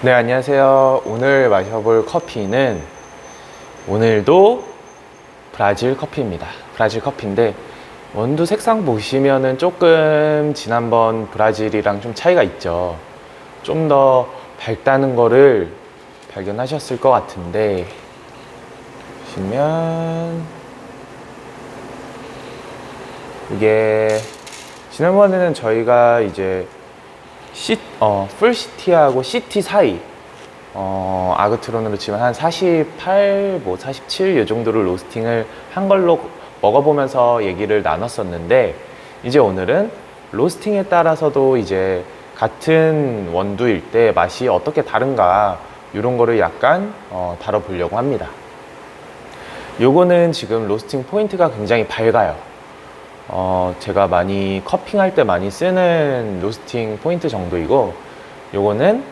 네, 안녕하세요. 오늘 마셔볼 커피는 오늘도 브라질 커피입니다. 브라질 커피인데 원두 색상 보시면은 조금 지난번 브라질이랑 좀 차이가 있죠. 좀 더 밝다는 거를 발견하셨을 것 같은데 보시면 이게 지난번에는 저희가 이제 풀시티하고 시티 사이 아그트론으로 치면 한 48, 47 이 정도를 로스팅을 한 걸로 먹어보면서 얘기를 나눴었는데 이제 오늘은 로스팅에 따라서도 이제 같은 원두일 때 맛이 어떻게 다른가 이런 거를 약간 다뤄보려고 합니다. 요거는 지금 로스팅 포인트가 굉장히 밝아요. 제가 많이 커핑할 때 많이 쓰는 로스팅 포인트 정도이고 요거는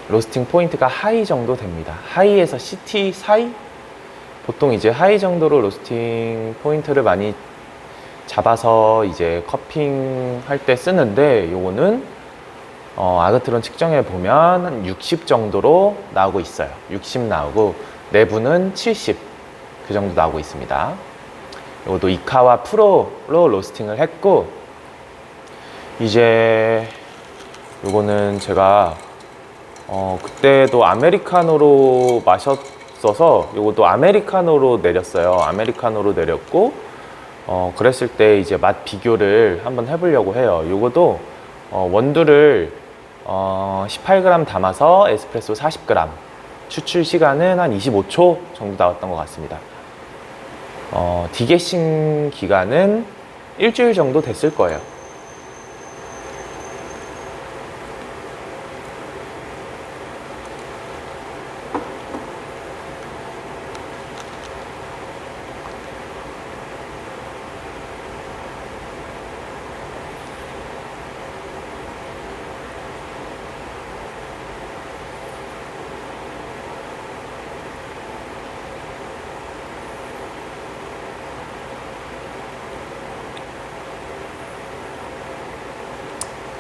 로스팅 포인트가 하이 정도 됩니다. 하이에서 시티 사이? 보통 이제 하이 정도로 로스팅 포인트를 많이 잡아서 이제 커핑 할 때 쓰는데 요거는 아그트론 측정해 보면 한 60 정도로 나오고 있어요. 60 나오고 내부는 70 그 정도 나오고 있습니다. 이것도 이카와 프로로 로스팅을 했고 이제 요거는 제가 그때도 아메리카노로 마셨어서 요것도 아메리카노로 내렸어요. 아메리카노로 내렸고 그랬을 때 이제 맛 비교를 한번 해보려고 해요. 요것도 원두를 18g 담아서 에스프레소 40g 추출 시간은 한 25초 정도 나왔던 것 같습니다. 디게싱 기간은 일주일 정도 됐을 거예요.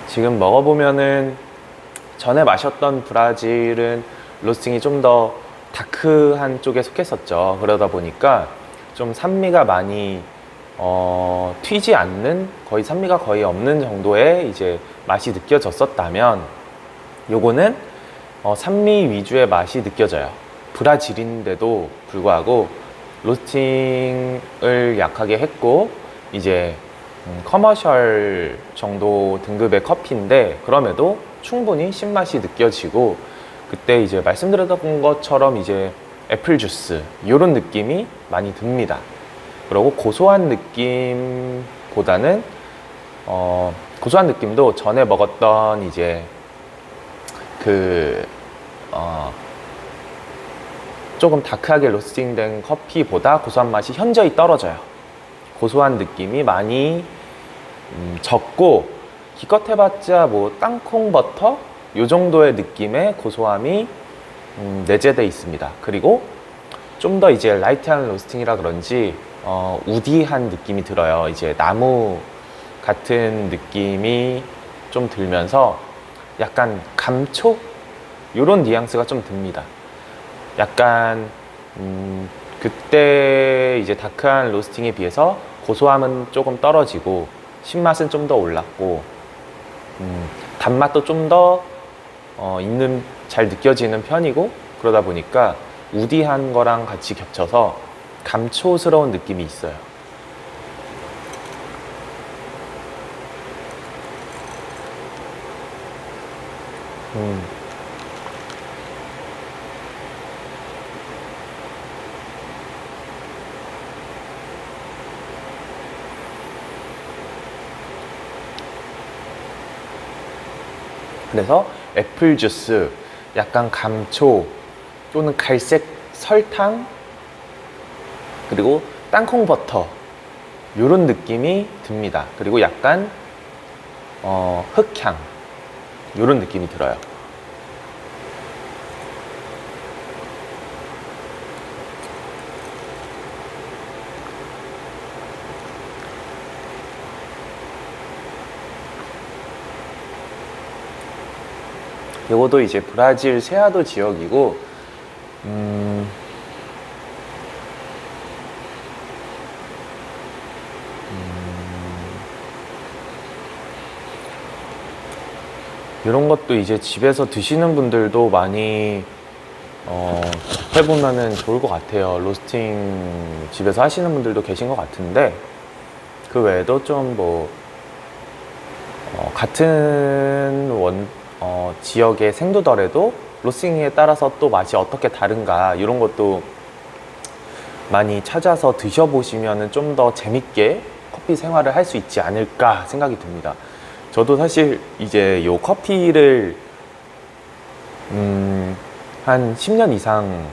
지금 먹어보면은 전에 마셨던 브라질은 로스팅이 좀 더 다크한 쪽에 속했었죠. 그러다 보니까 좀 산미가 많이 튀지 않는, 거의 산미가 거의 없는 정도의 이제 맛이 느껴졌었다면 요거는 산미 위주의 맛이 느껴져요. 브라질인데도 불구하고 로스팅을 약하게 했고 이제 커머셜 정도 등급의 커피인데 그럼에도 충분히 신맛이 느껴지고 그때 이제 말씀드렸던 것처럼 이제 애플 주스 이런 느낌이 많이 듭니다. 그리고 고소한 느낌보다는 고소한 느낌도 전에 먹었던 이제 조금 다크하게 로스팅된 커피보다 고소한 맛이 현저히 떨어져요. 고소한 느낌이 많이 적고 기껏 해봤자 뭐 땅콩 버터 요 정도의 느낌의 고소함이 내재되어 있습니다. 그리고 좀 더 이제 라이트한 로스팅이라 그런지 우디한 느낌이 들어요. 이제 나무 같은 느낌이 좀 들면서 약간 감초 요런 뉘앙스가 좀 듭니다. 약간 그때 이제 다크한 로스팅에 비해서 고소함은 조금 떨어지고 신맛은 좀 더 올랐고 단맛도 좀 더 잘 느껴지는 편이고 그러다 보니까 우디한 거랑 같이 겹쳐서 감초스러운 느낌이 있어요. 그래서 애플 주스, 약간 감초 또는 갈색 설탕 그리고 땅콩 버터 이런 느낌이 듭니다. 그리고 약간 흑향 이런 느낌이 들어요. 이것도 이제 브라질 세아도 지역이고, 이런 것도 이제 집에서 드시는 분들도 많이 해보면은 좋을 것 같아요. 로스팅 집에서 하시는 분들도 계신 것 같은데, 그 외에도 좀 뭐 같은 지역의 생두더라도 로스팅에 따라서 또 맛이 어떻게 다른가, 이런 것도 많이 찾아서 드셔보시면은 좀 더 재밌게 커피 생활을 할 수 있지 않을까 생각이 듭니다. 저도 사실 이제 요 커피를 한 10년 이상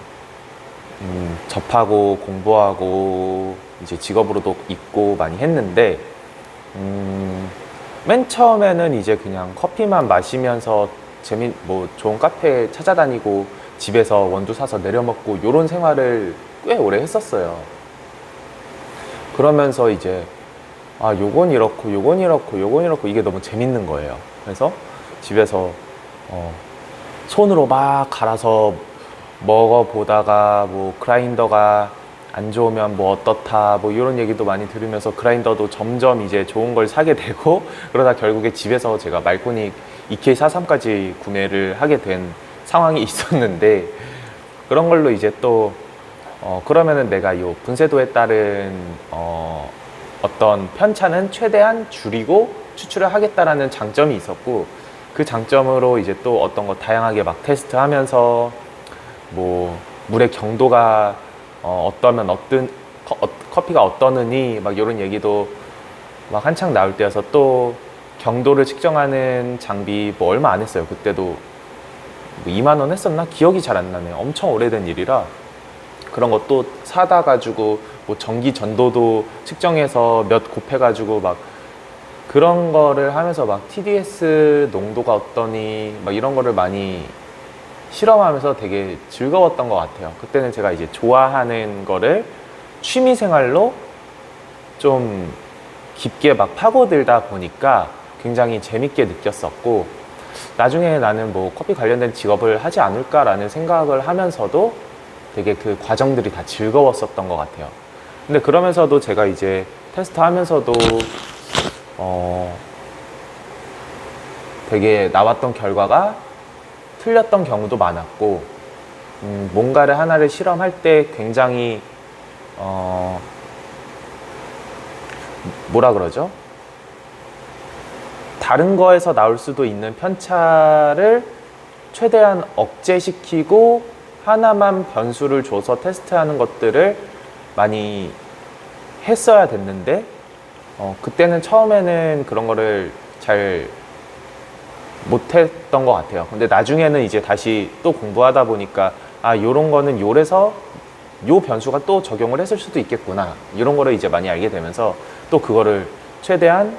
접하고 공부하고 이제 직업으로도 있고 많이 했는데, 맨 처음에는 이제 그냥 커피만 마시면서 뭐 좋은 카페 찾아다니고 집에서 원두 사서 내려 먹고 요런 생활을 꽤 오래 했었어요. 그러면서 이제 요건 이렇고 요건 이렇고 요건 이렇고 이게 너무 재밌는 거예요. 그래서 집에서 손으로 막 갈아서 먹어보다가 뭐 그라인더가 안 좋으면 뭐 어떻다 뭐 이런 얘기도 많이 들으면서 그라인더도 점점 이제 좋은 걸 사게 되고, 그러다 결국에 집에서 제가 말코닉 EK43까지 구매를 하게 된 상황이 있었는데, 그런 걸로 이제 또 그러면은 내가 요 분쇄도에 따른 어떤 편차는 최대한 줄이고 추출을 하겠다라는 장점이 있었고, 그 장점으로 이제 또 어떤 거 다양하게 막 테스트하면서 뭐 물의 경도가 어떠면 커피가 어떠느니 막 이런 얘기도 막 한창 나올 때여서, 또 경도를 측정하는 장비 뭐 얼마 안 했어요. 그때도 뭐 2만 원 했었나? 기억이 잘 안 나네요. 엄청 오래된 일이라. 그런 것도 사다 가지고 뭐 전기 전도도 측정해서 몇 곱해가지고 막 그런 거를 하면서 막 TDS 농도가 어떠니 막 이런 거를 많이 실험하면서 되게 즐거웠던 것 같아요. 그때는 제가 이제 좋아하는 거를 취미 생활로 좀 깊게 막 파고들다 보니까 굉장히 재밌게 느꼈었고, 나중에 나는 뭐 커피 관련된 직업을 하지 않을까라는 생각을 하면서도 되게 그 과정들이 다 즐거웠었던 것 같아요. 근데 그러면서도 제가 이제 테스트 하면서도 되게 나왔던 결과가 틀렸던 경우도 많았고, 뭔가를 하나를 실험할 때 굉장히 뭐라 그러죠? 다른 거에서 나올 수도 있는 편차를 최대한 억제시키고 하나만 변수를 줘서 테스트하는 것들을 많이 했어야 됐는데, 그때는 처음에는 그런 거를 잘 못했던 것 같아요. 근데 나중에는 이제 다시 또 공부하다 보니까 요런 거는 요래서 요 변수가 또 적용을 했을 수도 있겠구나, 이런 거를 이제 많이 알게 되면서 또 그거를 최대한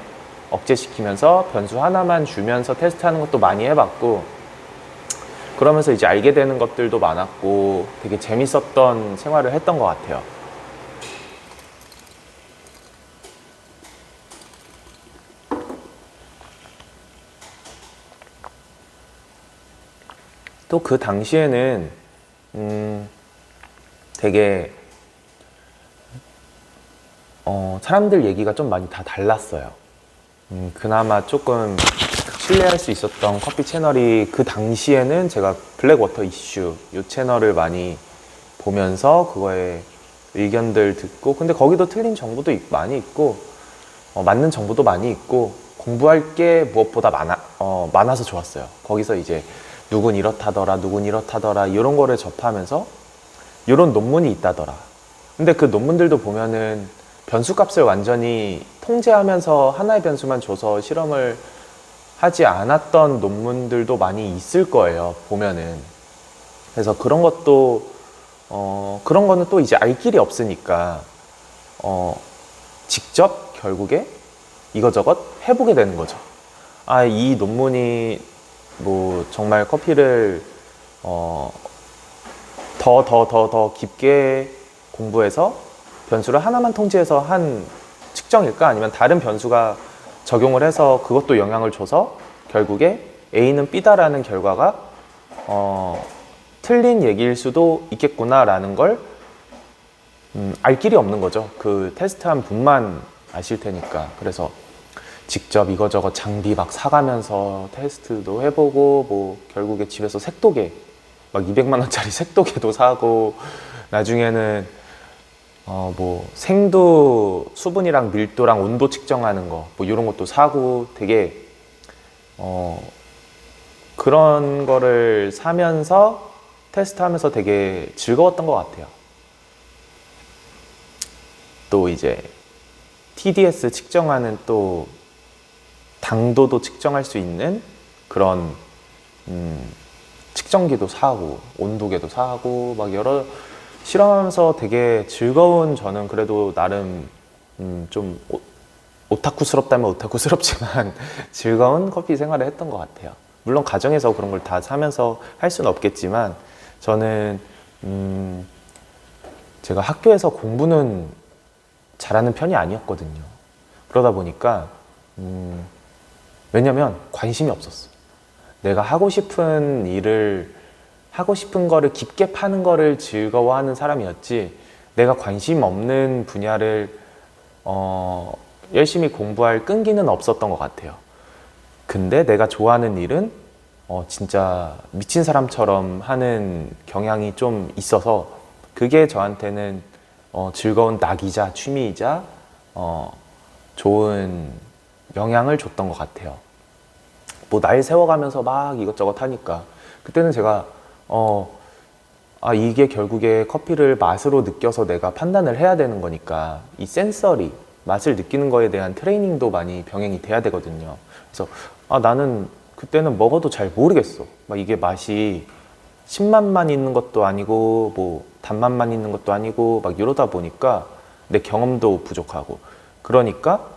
억제시키면서 변수 하나만 주면서 테스트하는 것도 많이 해봤고, 그러면서 이제 알게 되는 것들도 많았고 되게 재밌었던 생활을 했던 것 같아요. 또 그 당시에는 되게 사람들 얘기가 좀 많이 다 달랐어요. 그나마 조금 신뢰할 수 있었던 커피 채널이, 그 당시에는 제가 블랙워터 이슈 이 채널을 많이 보면서 그거에 의견들 듣고, 근데 거기도 틀린 정보도 많이 있고 맞는 정보도 많이 있고, 공부할 게 무엇보다 많아서 좋았어요. 거기서 이제 누군 이렇다더라 누군 이렇다더라 이런 거를 접하면서 이런 논문이 있다더라. 근데 그 논문들도 보면은 변수값을 완전히 통제하면서 하나의 변수만 줘서 실험을 하지 않았던 논문들도 많이 있을 거예요, 보면은. 그래서 그런 것도 그런 거는 또 이제 알 길이 없으니까 직접 결국에 이거저것 해보게 되는 거죠. 이 논문이 뭐 정말 커피를 더 깊게 공부해서 변수를 하나만 통제해서 한 측정일까? 아니면 다른 변수가 적용을 해서 그것도 영향을 줘서 결국에 A는 B다라는 결과가 틀린 얘기일 수도 있겠구나라는 걸 알 길이 없는 거죠. 그 테스트한 분만 아실 테니까. 그래서 직접 이거저거 장비 막 사가면서 테스트도 해보고 뭐 결국에 집에서 색도계 막 200만 원짜리 색도계도 사고 나중에는 뭐 생두 수분이랑 밀도랑 온도 측정하는 거 뭐 이런 것도 사고 되게 그런 거를 사면서 테스트하면서 되게 즐거웠던 것 같아요. 또 이제 TDS 측정하는 또 당도도 측정할 수 있는 그런 측정기도 사고 온도계도 사고 막 여러 실험하면서 되게 즐거운 저는 그래도 나름 좀 오타쿠스럽다면 오타쿠스럽지만 즐거운 커피 생활을 했던 것 같아요. 물론 가정에서 그런 걸 다 사면서 할 수는 없겠지만 저는 제가 학교에서 공부는 잘하는 편이 아니었거든요. 그러다 보니까 왜냐면 관심이 없었어. 내가 하고 싶은 일을 하고 싶은 거를 깊게 파는 거를 즐거워하는 사람이었지 내가 관심 없는 분야를 열심히 공부할 끈기는 없었던 것 같아요. 근데 내가 좋아하는 일은 진짜 미친 사람처럼 하는 경향이 좀 있어서 그게 저한테는 즐거운 낙이자 취미이자 좋은 영향을 줬던 것 같아요. 뭐 날 세워가면서 막 이것저것 하니까 그때는 제가 이게 결국에 커피를 맛으로 느껴서 내가 판단을 해야 되는 거니까 이 센서리 맛을 느끼는 거에 대한 트레이닝도 많이 병행이 돼야 되거든요. 그래서 나는 그때는 먹어도 잘 모르겠어. 막 이게 맛이 신맛만 있는 것도 아니고 뭐 단맛만 있는 것도 아니고 막 이러다 보니까 내 경험도 부족하고 그러니까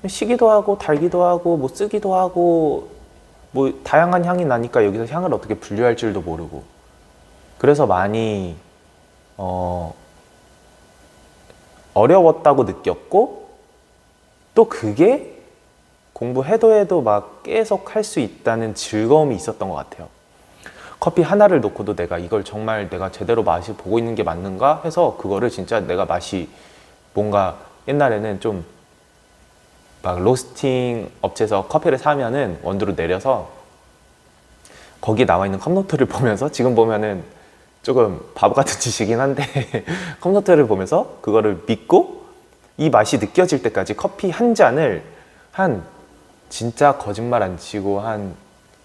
시기도 하고 달기도 하고 뭐 쓰기도 하고 뭐 다양한 향이 나니까 여기서 향을 어떻게 분류할 줄도 모르고 그래서 많이 어려웠다고 느꼈고 또 그게 공부해도 해도 막 계속 할 수 있다는 즐거움이 있었던 것 같아요. 커피 하나를 놓고도 내가 이걸 정말 내가 제대로 맛이 보고 있는 게 맞는가 해서 그거를 진짜 내가 맛이 뭔가 옛날에는 좀 막 로스팅 업체에서 커피를 사면은 원두를 내려서 거기에 나와 있는 컵노트를 보면서 지금 보면은 조금 바보 같은 짓이긴 한데 컵노트를 보면서 그거를 믿고 이 맛이 느껴질 때까지 커피 한 잔을 한 진짜 거짓말 안 치고 한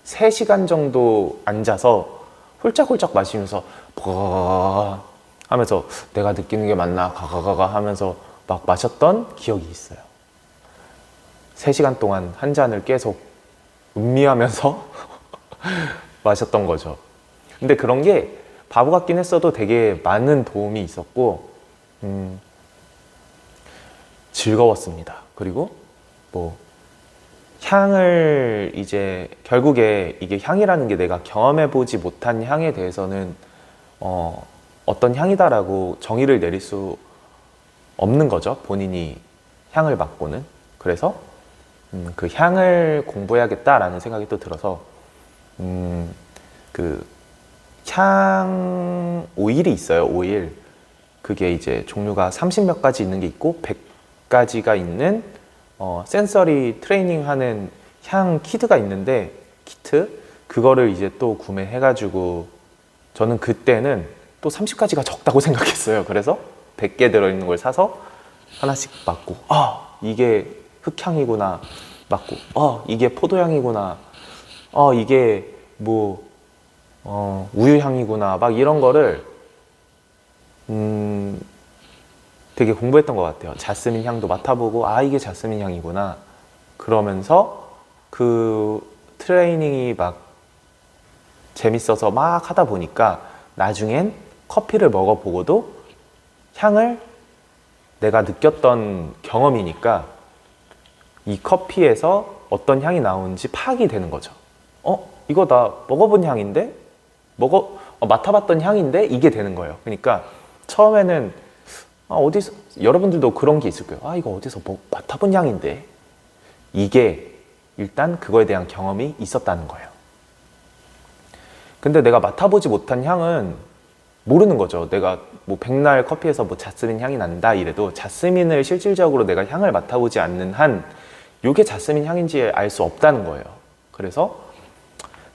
3시간 정도 앉아서 홀짝홀짝 마시면서 버거 하면서 내가 느끼는 게 맞나 가가가가 하면서 막 마셨던 기억이 있어요. 3시간 동안 한 잔을 계속 음미하면서 마셨던 거죠. 근데 그런 게 바보 같긴 했어도 되게 많은 도움이 있었고 즐거웠습니다. 그리고 뭐 향을 이제 결국에 이게 향이라는 게 내가 경험해보지 못한 향에 대해서는 어떤 향이다라고 정의를 내릴 수 없는 거죠. 본인이 향을 맡고는. 그래서 그 향을 공부해야겠다라는 생각이 또 들어서 그 향 오일이 있어요. 오일. 그게 이제 종류가 30몇 가지 있는 게 있고 100가지가 있는 센서리 트레이닝 하는 향 키트가 있는데 그거를 이제 또 구매해가지고 저는 그때는 또 30가지가 적다고 생각했어요. 그래서 100개 들어있는 걸 사서 하나씩 맡고 이게 흑향이구나 맡고 이게 포도향이구나 이게 뭐 우유향이구나 막 이런 거를 되게 공부했던 것 같아요. 자스민 향도 맡아보고 이게 자스민 향이구나 그러면서 그 트레이닝이 막 재밌어서 막 하다 보니까 나중엔 커피를 먹어보고도 향을 내가 느꼈던 경험이니까 이 커피에서 어떤 향이 나오는지 파악이 되는 거죠. 이거 나 먹어본 향인데? 맡아봤던 향인데? 이게 되는 거예요. 그러니까 처음에는 여러분들도 그런 게 있을 거예요. 이거 어디서 맡아본 향인데? 이게 일단 그거에 대한 경험이 있었다는 거예요. 근데 내가 맡아보지 못한 향은 모르는 거죠. 내가 뭐 백날 커피에서 뭐 자스민 향이 난다 이래도 자스민을 실질적으로 내가 향을 맡아보지 않는 한 이게 자스민 향인지 알 수 없다는 거예요. 그래서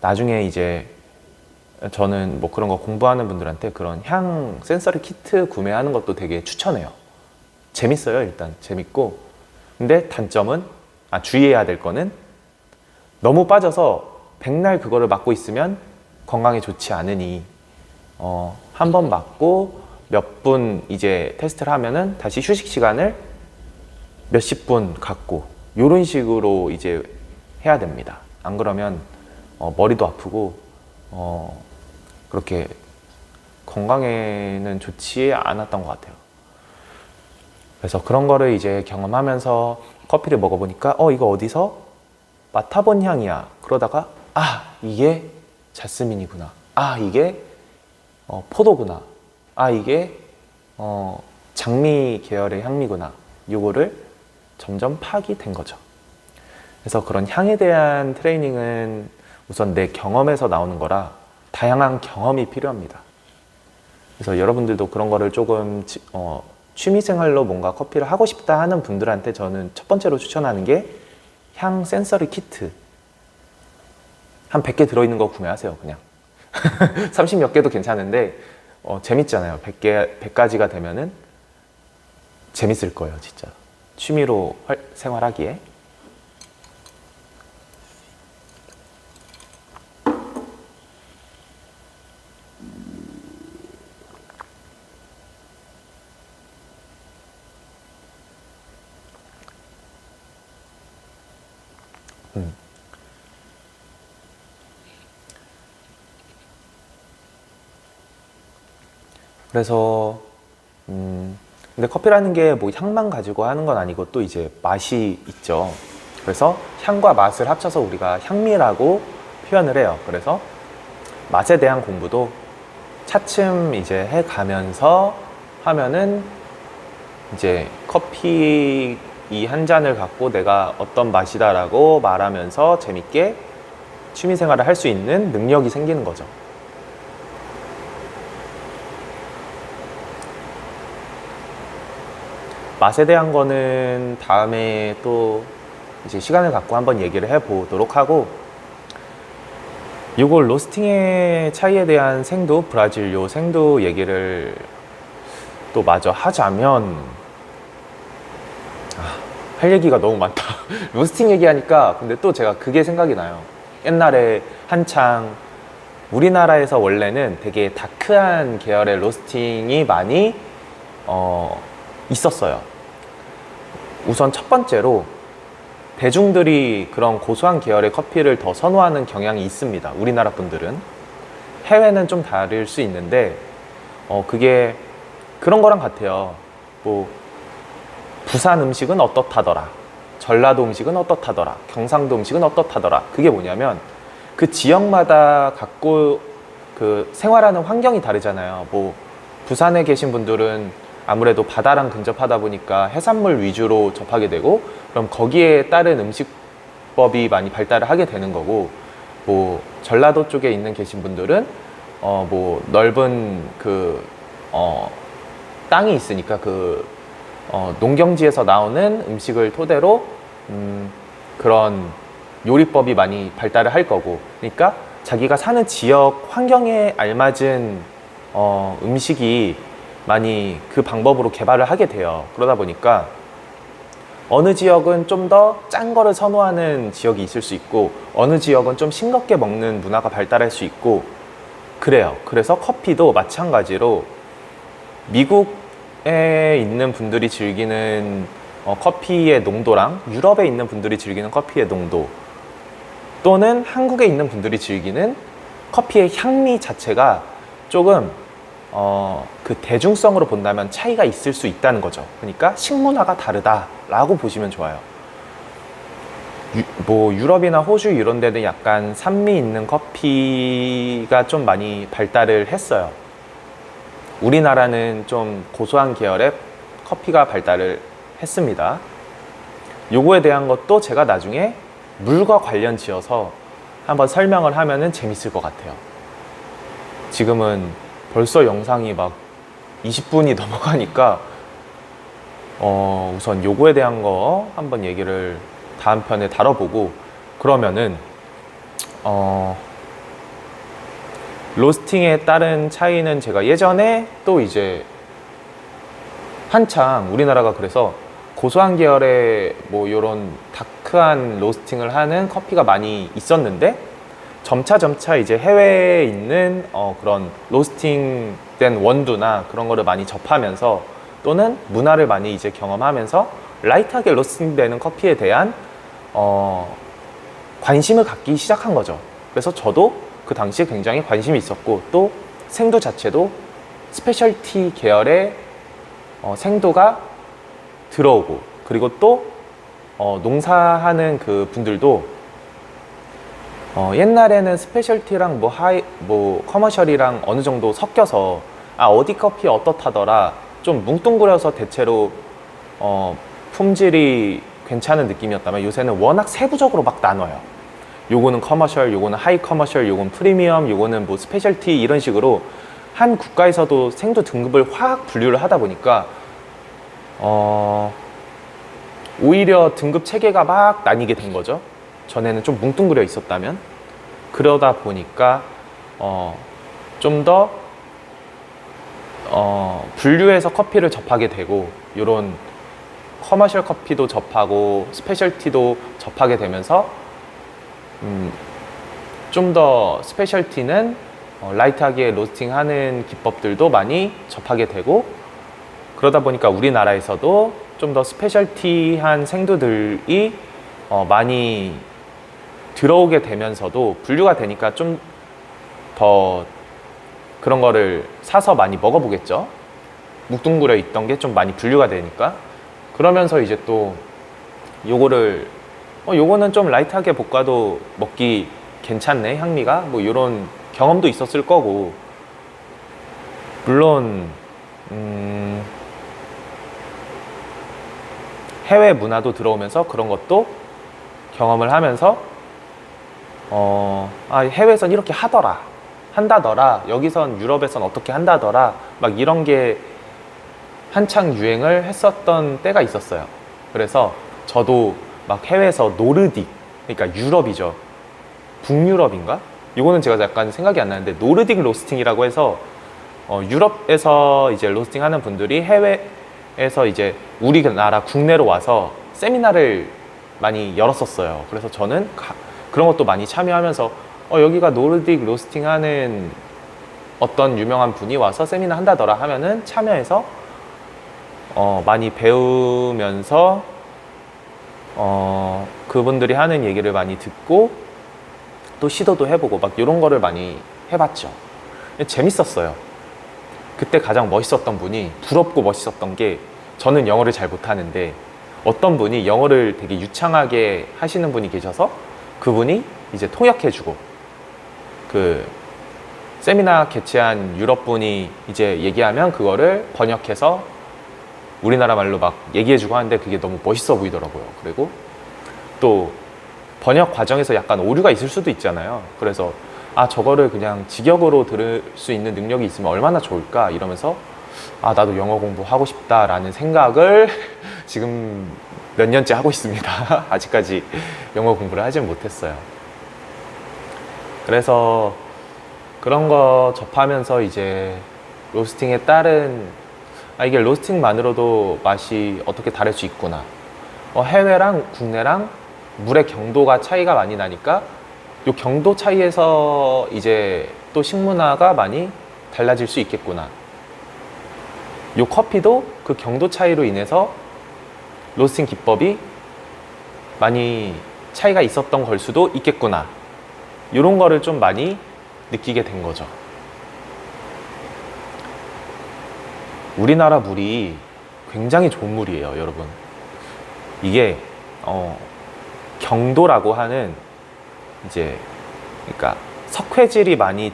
나중에 이제 저는 뭐 그런 거 공부하는 분들한테 그런 향 센서리 키트 구매하는 것도 되게 추천해요. 재밌어요. 일단 재밌고, 근데 단점은 주의해야 될 거는 너무 빠져서 백날 그거를 맡고 있으면 건강에 좋지 않으니 한 번 맡고 몇 분 이제 테스트를 하면은 다시 휴식 시간을 몇십 분 갖고 이런 식으로 이제 해야 됩니다. 안 그러면 머리도 아프고 그렇게 건강에는 좋지 않았던 것 같아요. 그래서 그런 거를 이제 경험하면서 커피를 먹어보니까 이거 어디서 맡아본 향이야. 그러다가 이게 자스민이구나. 이게 포도구나. 이게 장미 계열의 향미구나. 요거를 점점 파악이 된 거죠. 그래서 그런 향에 대한 트레이닝은 우선 내 경험에서 나오는 거라 다양한 경험이 필요합니다. 그래서 여러분들도 그런 거를 조금 취미생활로 뭔가 커피를 하고 싶다 하는 분들한테 저는 첫 번째로 추천하는 게 향 센서리 키트. 한 100개 들어있는 거 구매하세요, 그냥. 30 몇 개도 괜찮은데 재밌잖아요. 100가지가 되면은 재밌을 거예요, 진짜. 취미로 생활하기에. 그래서 근데 커피라는 게 뭐 향만 가지고 하는 건 아니고 또 이제 맛이 있죠. 그래서 향과 맛을 합쳐서 우리가 향미라고 표현을 해요. 그래서 맛에 대한 공부도 차츰 이제 해 가면서 하면은 이제 커피 이 한 잔을 갖고 내가 어떤 맛이다라고 말하면서 재밌게 취미생활을 할 수 있는 능력이 생기는 거죠. 맛에 대한 거는 다음에 또 이제 시간을 갖고 한번 얘기를 해보도록 하고, 이걸 로스팅의 차이에 대한 생두, 브라질 요 생두 얘기를 또 마저 하자면 할 얘기가 너무 많다. 로스팅 얘기하니까 근데 또 제가 그게 생각이 나요. 옛날에 한창 우리나라에서 원래는 되게 다크한 계열의 로스팅이 많이 있었어요. 우선 첫 번째로 대중들이 그런 고소한 계열의 커피를 더 선호하는 경향이 있습니다. 우리나라 분들은. 해외는 좀 다를 수 있는데 그게 그런 거랑 같아요. 뭐 부산 음식은 어떻다더라, 전라도 음식은 어떻다더라, 경상도 음식은 어떻다더라. 그게 뭐냐면 그 지역마다 갖고 그 생활하는 환경이 다르잖아요. 뭐 부산에 계신 분들은 아무래도 바다랑 근접하다 보니까 해산물 위주로 접하게 되고, 그럼 거기에 따른 음식법이 많이 발달을 하게 되는 거고, 뭐 전라도 쪽에 있는 계신 분들은 뭐 넓은 그 땅이 있으니까 그 농경지에서 나오는 음식을 토대로 그런 요리법이 많이 발달을 할 거고, 그러니까 자기가 사는 지역 환경에 알맞은 음식이 많이 그 방법으로 개발을 하게 돼요. 그러다 보니까 어느 지역은 좀 더 짠 거를 선호하는 지역이 있을 수 있고, 어느 지역은 좀 싱겁게 먹는 문화가 발달할 수 있고 그래요. 그래서 커피도 마찬가지로 미국에 있는 분들이 즐기는 커피의 농도랑 유럽에 있는 분들이 즐기는 커피의 농도, 또는 한국에 있는 분들이 즐기는 커피의 향미 자체가 조금 그 대중성으로 본다면 차이가 있을 수 있다는 거죠. 그러니까 식문화가 다르다라고 보시면 좋아요. 뭐 유럽이나 호주 이런 데는 약간 산미 있는 커피가 좀 많이 발달을 했어요. 우리나라는 좀 고소한 계열의 커피가 발달을 했습니다. 요거에 대한 것도 제가 나중에 물과 관련 지어서 한번 설명을 하면은 재밌을 것 같아요. 지금은 벌써 영상이 막 20분이 넘어가니까 우선 요거에 대한 거 한번 얘기를 다음 편에 다뤄보고, 그러면은 로스팅에 따른 차이는 제가 예전에 또 이제 한창 우리나라가 그래서 고소한 계열의 뭐 요런 다크한 로스팅을 하는 커피가 많이 있었는데, 점차 이제 해외에 있는 그런 로스팅된 원두나 그런 거를 많이 접하면서, 또는 문화를 많이 이제 경험하면서 라이트하게 로스팅되는 커피에 대한 관심을 갖기 시작한 거죠. 그래서 저도 그 당시에 굉장히 관심이 있었고, 또 생두 자체도 스페셜티 계열의 생두가 들어오고, 그리고 또 농사하는 그 분들도 옛날에는 스페셜티랑 뭐 커머셜이랑 어느 정도 섞여서 어디 커피 어떻다더라 좀 뭉뚱그려서 대체로 품질이 괜찮은 느낌이었다면, 요새는 워낙 세부적으로 막 나눠요. 요거는 커머셜, 요거는 하이 커머셜, 요거는 프리미엄, 요거는 뭐 스페셜티, 이런 식으로 한 국가에서도 생두 등급을 확 분류를 하다 보니까 오히려 등급 체계가 막 나뉘게 된 거죠. 전에는 좀 뭉뚱그려 있었다면. 그러다 보니까 좀 더 분류해서 커피를 접하게 되고, 요런 커머셜 커피도 접하고 스페셜티도 접하게 되면서 좀 더 스페셜티는 라이트하게 로스팅하는 기법들도 많이 접하게 되고, 그러다 보니까 우리나라에서도 좀 더 스페셜티한 생두들이 많이 들어오게 되면서도, 분류가 되니까 좀 더 그런 거를 사서 많이 먹어보겠죠. 뭉뚱그려 있던 게 좀 많이 분류가 되니까. 그러면서 이제 또 요거는 좀 라이트하게 볶아도 먹기 괜찮네, 향미가, 뭐 이런 경험도 있었을 거고, 물론 해외 문화도 들어오면서 그런 것도 경험을 하면서 해외에선 이렇게 한다더라, 여기선 유럽에선 어떻게 한다더라, 막 이런 게 한창 유행을 했었던 때가 있었어요. 그래서 저도 막 해외에서 노르딕, 그러니까 유럽이죠, 북유럽인가? 이거는 제가 약간 생각이 안 나는데, 노르딕 로스팅이라고 해서 유럽에서 이제 로스팅 하는 분들이 해외에서 이제 우리나라 국내로 와서 세미나를 많이 열었었어요. 그래서 저는 그런 것도 많이 참여하면서 여기가 노르딕 로스팅 하는 어떤 유명한 분이 와서 세미나 한다더라 하면은 참여해서 많이 배우면서 그분들이 하는 얘기를 많이 듣고, 또 시도도 해보고 막 이런 거를 많이 해봤죠. 재밌었어요. 그때 가장 멋있었던 분이, 부럽고 멋있었던 게, 저는 영어를 잘 못하는데 어떤 분이 영어를 되게 유창하게 하시는 분이 계셔서, 그분이 이제 통역해주고, 그 세미나 개최한 유럽 분이 이제 얘기하면 그거를 번역해서 우리나라 말로 막 얘기해주고 하는데, 그게 너무 멋있어 보이더라고요. 그리고 또 번역 과정에서 약간 오류가 있을 수도 있잖아요. 그래서 저거를 그냥 직역으로 들을 수 있는 능력이 있으면 얼마나 좋을까 이러면서, 나도 영어 공부하고 싶다라는 생각을 지금 몇 년째 하고 있습니다. 아직까지 영어 공부를 하진 못했어요. 그래서 그런 거 접하면서 이제 로스팅에 따른, 이게 로스팅만으로도 맛이 어떻게 다를 수 있구나, 해외랑 국내랑 물의 경도가 차이가 많이 나니까 이 경도 차이에서 이제 또 식문화가 많이 달라질 수 있겠구나, 이 커피도 그 경도 차이로 인해서 로스팅 기법이 많이 차이가 있었던 걸 수도 있겠구나, 이런 거를 좀 많이 느끼게 된 거죠. 우리나라 물이 굉장히 좋은 물이에요, 여러분. 이게 경도라고 하는 이제, 그러니까 석회질이 많이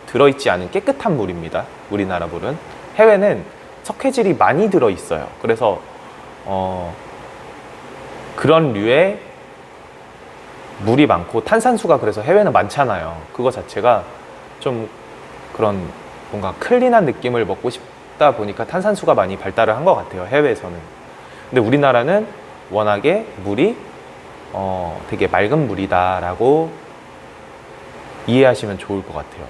들어있지 않은 깨끗한 물입니다. 우리나라 물은. 해외는 석회질이 많이 들어있어요. 그래서 그런 류의 물이 많고 탄산수가 그래서 해외는 많잖아요. 그거 자체가 좀 그런 뭔가 클린한 느낌을 먹고 싶다 보니까 탄산수가 많이 발달을 한 것 같아요, 해외에서는. 근데 우리나라는 워낙에 물이 되게 맑은 물이다라고 이해하시면 좋을 것 같아요.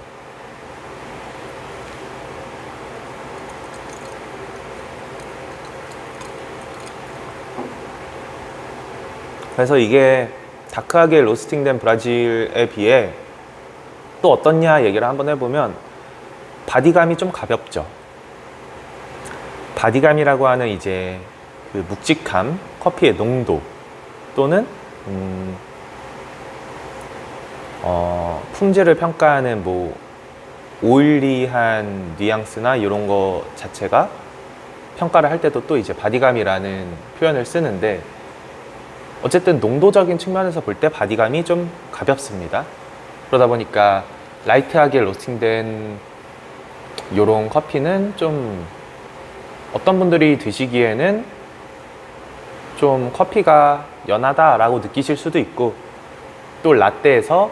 그래서 이게 다크하게 로스팅된 브라질에 비해 또 어떻냐 얘기를 한번 해보면 바디감이 좀 가볍죠. 바디감이라고 하는 이제 그 묵직함, 커피의 농도 또는 품질을 평가하는 뭐 오일리한 뉘앙스나 이런 거 자체가 평가를 할 때도 또 이제 바디감이라는 표현을 쓰는데, 어쨌든 농도적인 측면에서 볼 때 바디감이 좀 가볍습니다. 그러다 보니까 라이트하게 로스팅된 요런 커피는 좀 어떤 분들이 드시기에는 좀 커피가 연하다라고 느끼실 수도 있고, 또 라떼에서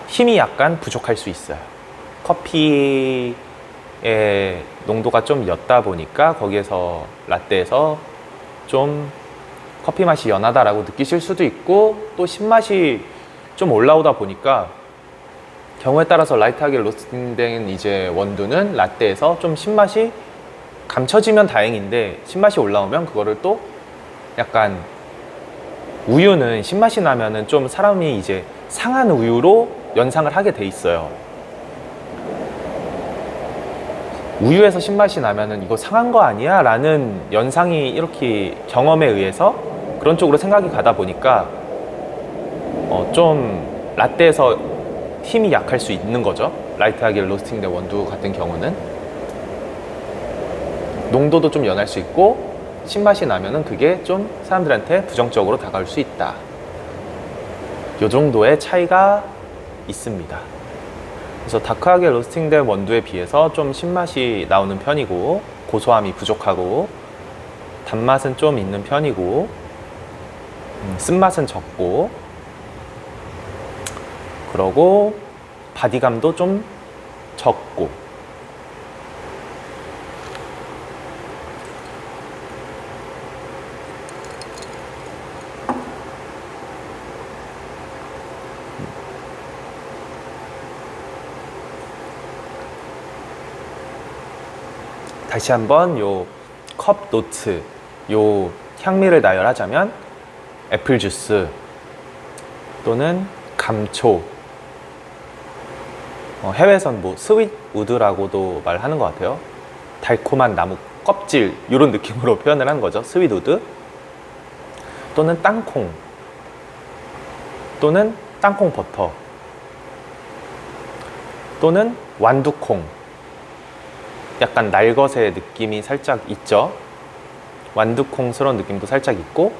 힘이 약간 부족할 수 있어요. 커피의 농도가 좀 옅다 보니까 거기에서 라떼에서 좀 커피 맛이 연하다라고 느끼실 수도 있고, 또 신맛이 좀 올라오다 보니까 경우에 따라서 라이트하게 로스팅된 이제 원두는 라떼에서 좀 신맛이 감춰지면 다행인데, 신맛이 올라오면 그거를 또 약간, 우유는 신맛이 나면은 좀 사람이 이제 상한 우유로 연상을 하게 돼 있어요. 우유에서 신맛이 나면은 이거 상한 거 아니야? 라는 연상이 이렇게 경험에 의해서 그런 쪽으로 생각이 가다 보니까 좀 라떼에서 힘이 약할 수 있는 거죠. 라이트하게 로스팅된 원두 같은 경우는 농도도 좀 연할 수 있고, 신맛이 나면은 그게 좀 사람들한테 부정적으로 다가올 수 있다. 요 정도의 차이가 있습니다. 그래서 다크하게 로스팅된 원두에 비해서 좀 신맛이 나오는 편이고, 고소함이 부족하고, 단맛은 좀 있는 편이고, 쓴맛은 적고, 그러고 바디감도 좀 적고. 다시 한번 요 컵 노트, 요 향미를 나열하자면 애플 주스 또는 감초, 해외에선 뭐 스윗 우드라고도 말하는 것 같아요. 달콤한 나무 껍질 이런 느낌으로 표현을 하는 거죠. 스윗 우드 또는 땅콩 또는 땅콩 버터 또는 완두콩. 약간 날것의 느낌이 살짝 있죠. 완두콩스러운 느낌도 살짝 있고,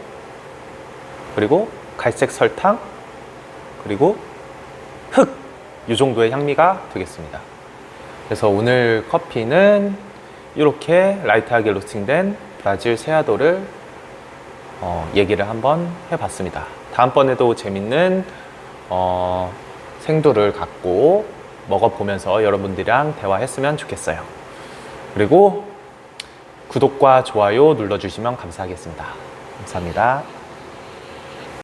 그리고 갈색 설탕, 그리고 흙, 이 정도의 향미가 되겠습니다. 그래서 오늘 커피는 이렇게 라이트하게 로스팅된 브라질 세아도를 얘기를 한번 해봤습니다. 다음번에도 재밌는 생두를 갖고 먹어보면서 여러분들이랑 대화했으면 좋겠어요. 그리고 구독과 좋아요 눌러주시면 감사하겠습니다. 감사합니다.